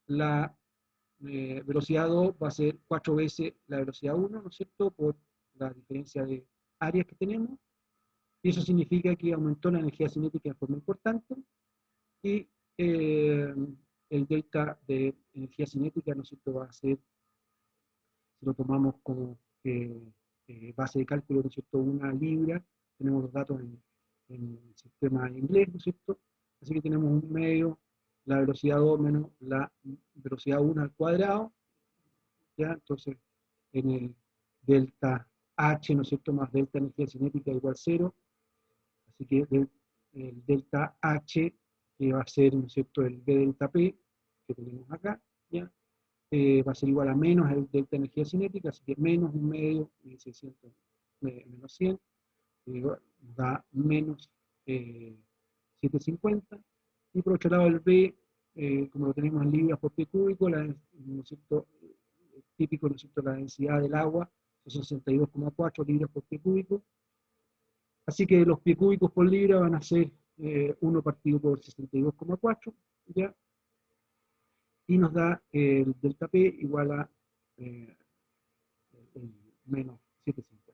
la velocidad 2 va a ser 4 veces la velocidad 1, ¿no es cierto?, por la diferencia de áreas que tenemos, y eso significa que aumentó la energía cinética de forma importante, y eh, el delta de energía cinética, ¿no es cierto?, va a ser, si lo tomamos como base de cálculo, ¿no es cierto?, 1 libra, tenemos los datos en el sistema inglés, ¿no es cierto?, así que tenemos un medio, la velocidad 2 menos la velocidad 1 al cuadrado, ¿ya? Entonces, en el delta H, ¿no es cierto?, más delta energía cinética igual 0, así que el delta H, que va a ser, ¿no es cierto?, el B delta P, que tenemos acá, ¿ya? Va a ser igual a menos el delta energía cinética, así que menos un medio de 600 menos 100, nos da menos 750, y por otro lado el B, como lo tenemos en libras por pie cúbico, ¿no es cierto?, típico, ¿no es cierto?, la densidad del agua, son 62,4 libras por pie cúbico, así que los pie cúbicos por libra van a ser 1 partido por 62,4, ¿ya? Y nos da el delta P igual a el menos 750.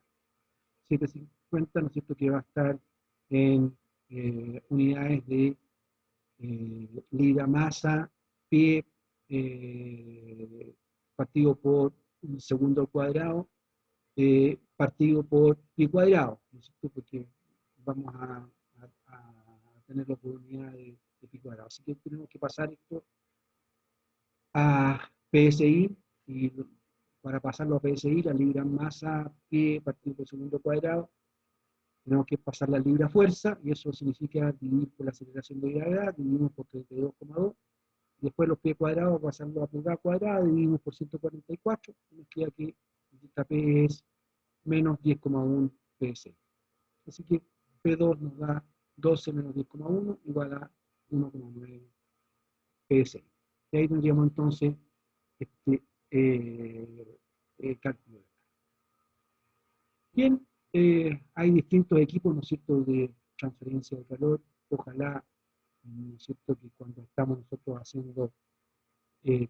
750, ¿no es cierto?, que va a estar en unidades de libra masa, pie partido por un segundo al cuadrado, partido por pie cuadrado, ¿no es cierto?, porque vamos a tener la oportunidad de pie cuadrado. Así que tenemos que pasar esto a PSI, y para pasarlo a PSI, la libra masa, pie partido por segundo cuadrado, tenemos que pasar la libra fuerza, y eso significa dividir por la aceleración de gravedad, dividimos por 32,2, después los pies cuadrados pasando a pulgada cuadrada, dividimos por 144, y nos queda que el delta P es menos 10,1 PSI. Así que P2 nos da 12 menos 10,1 igual a 1,9 PSI. Y ahí tendríamos entonces este cálculo. Bien, hay distintos equipos, ¿no es cierto?, de transferencia de calor. Ojalá, ¿no es cierto?, que cuando estamos nosotros haciendo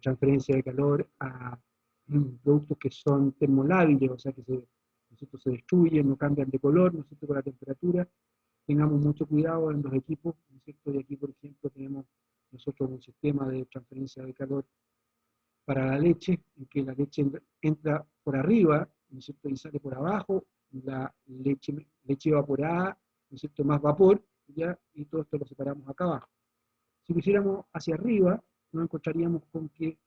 transferencia de calor a productos que son termolábiles, o sea que ¿no es cierto?, se destruyen, no cambian de color, ¿no es cierto?, con la temperatura, tengamos mucho cuidado en los equipos, ¿no es cierto? Y aquí, por ejemplo, tenemos nosotros un sistema de transferencia de calor para la leche, en que la leche entra por arriba, ¿no es cierto?, y sale por abajo, la leche evaporada, ¿no es cierto?, más vapor, ¿ya? Y todo esto lo separamos acá abajo. Si lo hiciéramos hacia arriba, nos encontraríamos con que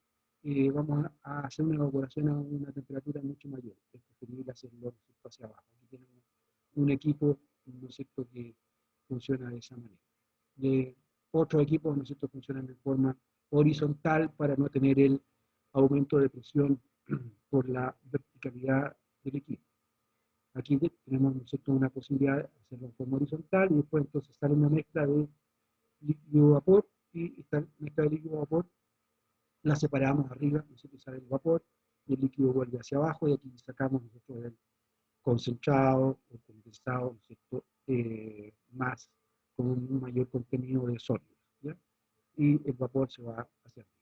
vamos a hacer una evaporación a una temperatura mucho mayor. Es preferible hacerlo hacia abajo. Aquí tenemos un equipo, ¿no es cierto?, que funciona de esa manera. Otros equipos, ¿no es cierto?, funcionan de forma horizontal para no tener el aumento de presión por la verticalidad del equipo. Aquí tenemos, ¿no es cierto?, una posibilidad de hacerlo de forma horizontal, y después entonces sale una mezcla de líquido-vapor, y esta mezcla de líquido-vapor la separamos arriba, ¿no es cierto?, sale el vapor, y el líquido vuelve hacia abajo, y aquí sacamos nosotros el concentrado o condensado, ¿no es cierto?, más con un mayor contenido de sólidos, ¿ya? Y el vapor se va hacia arriba.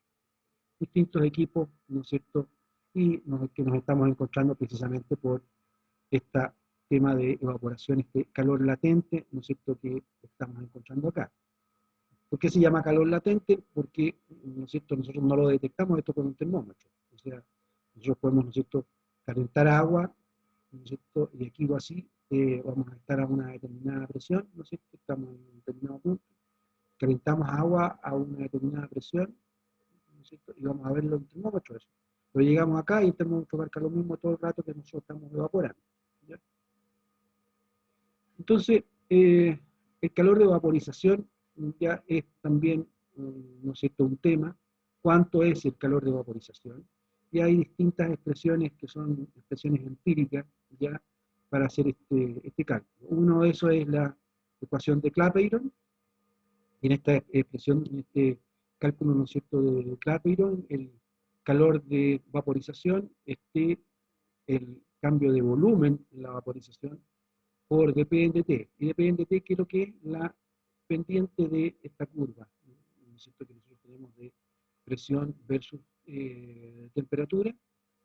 Distintos equipos, ¿no es cierto?, y que nos estamos encontrando precisamente por este tema de evaporación, este calor latente, ¿no es cierto?, que estamos encontrando acá. ¿Por qué se llama calor latente? Porque, ¿no es cierto?, nosotros no lo detectamos esto con un termómetro. O sea, Nosotros podemos, ¿no es cierto?, calentar agua, ¿no es cierto?, y aquí o así vamos a estar a una determinada presión, ¿no es cierto?, estamos en un determinado punto, calentamos agua a una determinada presión, ¿no es cierto?, y vamos a ver los termómetros. Pero llegamos acá y el termómetro marca lo mismo todo el rato que nosotros estamos evaporando, ¿ya? Entonces, el calor de vaporización ya es también, ¿no es cierto?, un tema. ¿Cuánto es el calor de vaporización? Y hay distintas expresiones que son expresiones empíricas, ya, para hacer este cálculo. Uno de esos es la ecuación de Clapeyron. Y en esta expresión, en este cálculo, ¿no es cierto?, de Clapeyron, el calor de vaporización es el cambio de volumen en la vaporización por dp en dt. Y dp en dt, ¿qué es lo que es? La pendiente de esta curva, ¿no es cierto?, que nosotros tenemos de presión versus temperatura.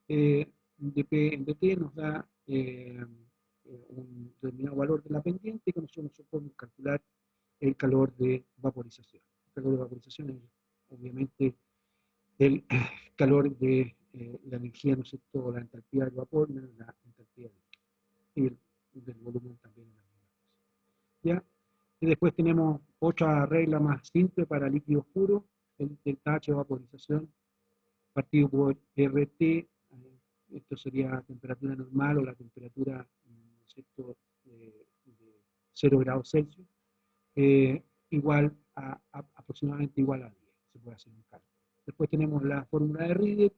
dp en dt nos da un determinado valor de la pendiente, y con eso nosotros podemos calcular el calor de vaporización. El calor de vaporización es, obviamente, el calor de la energía, ¿no es cierto?, la entalpía del vapor, menos la entalpía del volumen también. ¿Ya? Y después tenemos otra regla más simple para líquidos puros, el delta H de vaporización partido por RT, esto sería temperatura normal o la temperatura, ¿no es cierto?, de 0 grados Celsius, igual aproximadamente igual a 10, se puede hacer un cálculo. Después tenemos la fórmula de Riedet,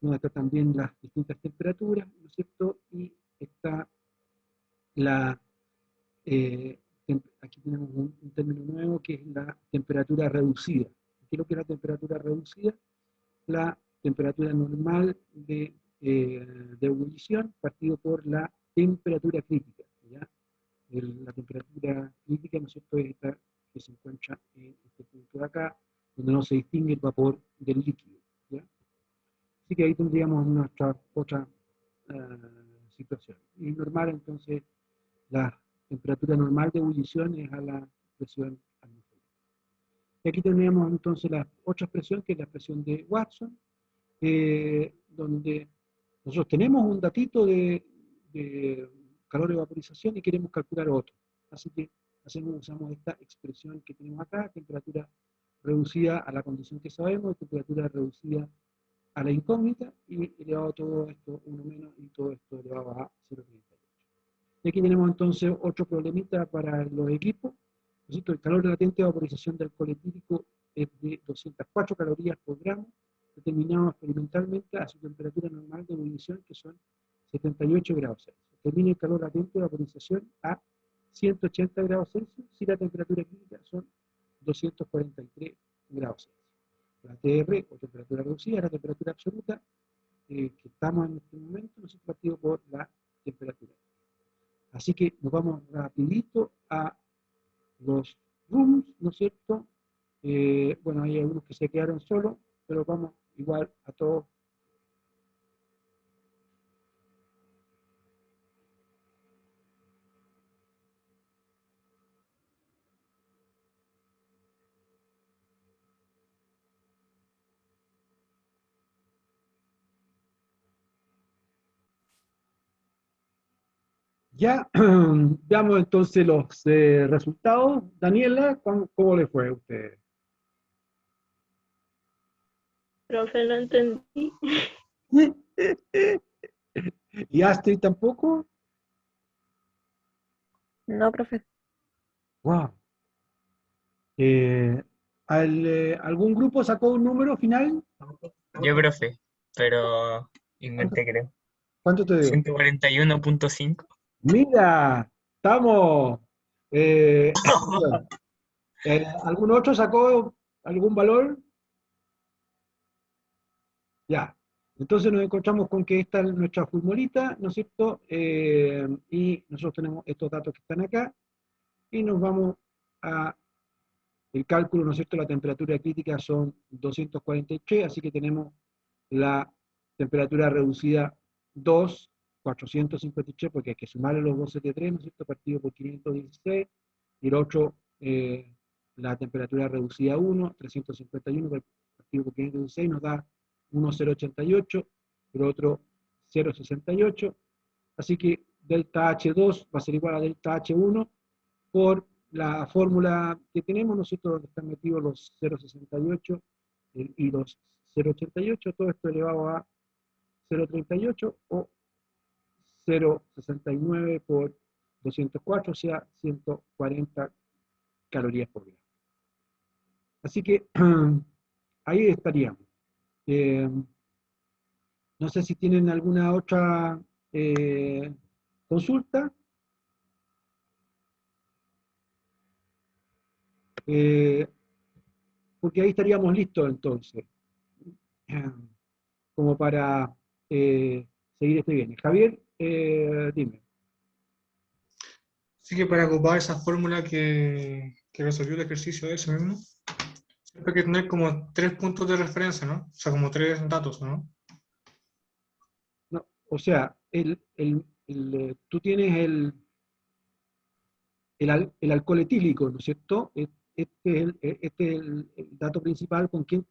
donde está también las distintas temperaturas, ¿no es cierto? Y está la, aquí tenemos un término nuevo que es la temperatura reducida. ¿Qué es lo que es la temperatura reducida? La temperatura normal de ebullición partido por la temperatura crítica, ¿ya? La temperatura crítica, ¿no es cierto?, es esta que se encuentra en este punto de acá, donde no se distingue el vapor del líquido, ¿ya? Así que ahí tendríamos nuestra otra situación. Y normal, entonces, la temperatura normal de ebullición es a la presión atmosférica. Y aquí tenemos entonces la otra expresión, que es la expresión de Watson, donde nosotros tenemos un datito de calor de vaporización y queremos calcular otro. Así que usamos esta expresión que tenemos acá, temperatura reducida a la condición que sabemos, temperatura reducida a la incógnita, y elevado todo esto 1 menos, y todo esto elevado a 0,38. Y aquí tenemos entonces otro problemita para los equipos. El calor latente de vaporización del alcohol etílico es de 204 calorías por gramo, determinado experimentalmente a su temperatura normal de ebullición, que son 78 grados Celsius. Determina el calor latente de vaporización a 180 grados Celsius si la temperatura crítica son 243 grados Celsius. La TR, o temperatura reducida, es la temperatura absoluta que estamos en este momento, no es partido por la temperatura. Así que nos vamos rapidito a los rooms, ¿no es cierto? Bueno, hay algunos que se quedaron solos, pero vamos igual a todos. Ya, veamos entonces los resultados. Daniela, ¿cómo le fue a usted? Profe, no entendí. ¿Y Astrid tampoco? No, profe. Wow. ¿Algún grupo sacó un número final? Yo, profe, pero inventé, creo. ¿Cuánto te dio? 141.5. Mira, estamos. ¿Algún otro sacó algún valor? Ya. Entonces nos encontramos con que esta es nuestra formulita, ¿no es cierto? Y nosotros tenemos estos datos que están acá, y nos vamos a el cálculo, ¿no es cierto? La temperatura crítica son 243, así que tenemos la temperatura reducida 2, 453, porque hay que sumarle los 273, ¿no es cierto? Partido por 516, y el otro, la temperatura reducida 1, 351, partido por 516, nos da 1088, el otro 0,68. Así que delta H2 va a ser igual a delta H1 por la fórmula que tenemos, ¿no es cierto?, donde están metidos los 0,68 y los 0,88, todo esto elevado a 0,38 o 0,69 por 204, o sea, 140 calorías por gramo. Así que ahí estaríamos. No sé si tienen alguna otra consulta. Porque ahí estaríamos listos entonces, como para seguir este bien. Javier, dime. Así que para ocupar esa fórmula que resolvió el ejercicio ese mismo, siempre hay que tener como 3 puntos de referencia, ¿no? O sea, como 3 datos, ¿no? No, o sea, tú tienes el alcohol etílico, ¿no es cierto? Este es el dato principal con qué es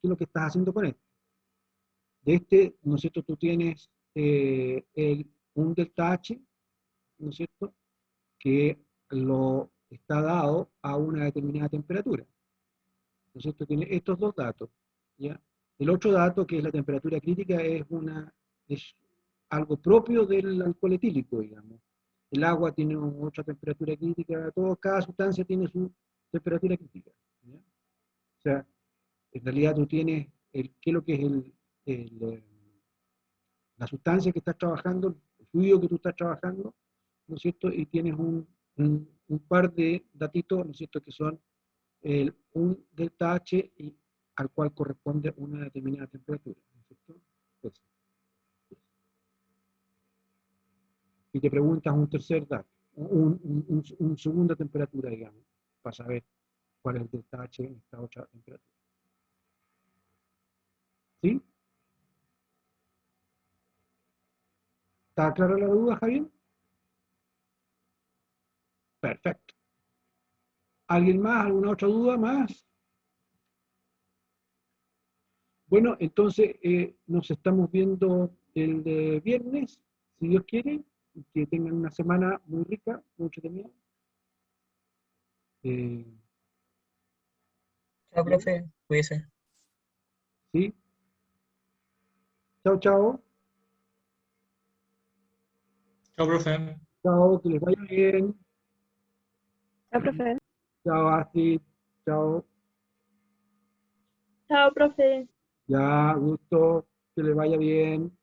lo que estás haciendo con este. De este, ¿no es cierto? Tú tienes un delta H, ¿no es cierto?, que lo está dado a una determinada temperatura. ¿No es cierto? Tiene estos dos datos, ¿ya? El otro dato, que es la temperatura crítica, es algo propio del alcohol etílico, digamos. El agua tiene otra temperatura crítica, cada sustancia tiene su temperatura crítica, ¿ya? O sea, en realidad tú tienes qué es lo que es la sustancia que estás trabajando, el fluido que tú estás trabajando, ¿no es cierto? Y tienes un par de datitos, ¿no es cierto?, que son un delta H al cual corresponde una determinada temperatura, ¿no es cierto? Eso. Y te preguntas un tercer dato, un segunda temperatura, digamos, para saber cuál es el delta H en esta otra temperatura. ¿Sí? ¿Está clara la duda, Javier? Perfecto. ¿Alguien más? ¿Alguna otra duda más? Bueno, entonces nos estamos viendo el de viernes, si Dios quiere, y que tengan una semana muy rica, muy entretenida. Chao, profe, cuídese. ¿Sí? Chao, chao. Chao, profe. Chao, que les vaya bien. Chao, profe. Chao, Astrid. Chao. Chao, profe. Ya, gusto, que les vaya bien.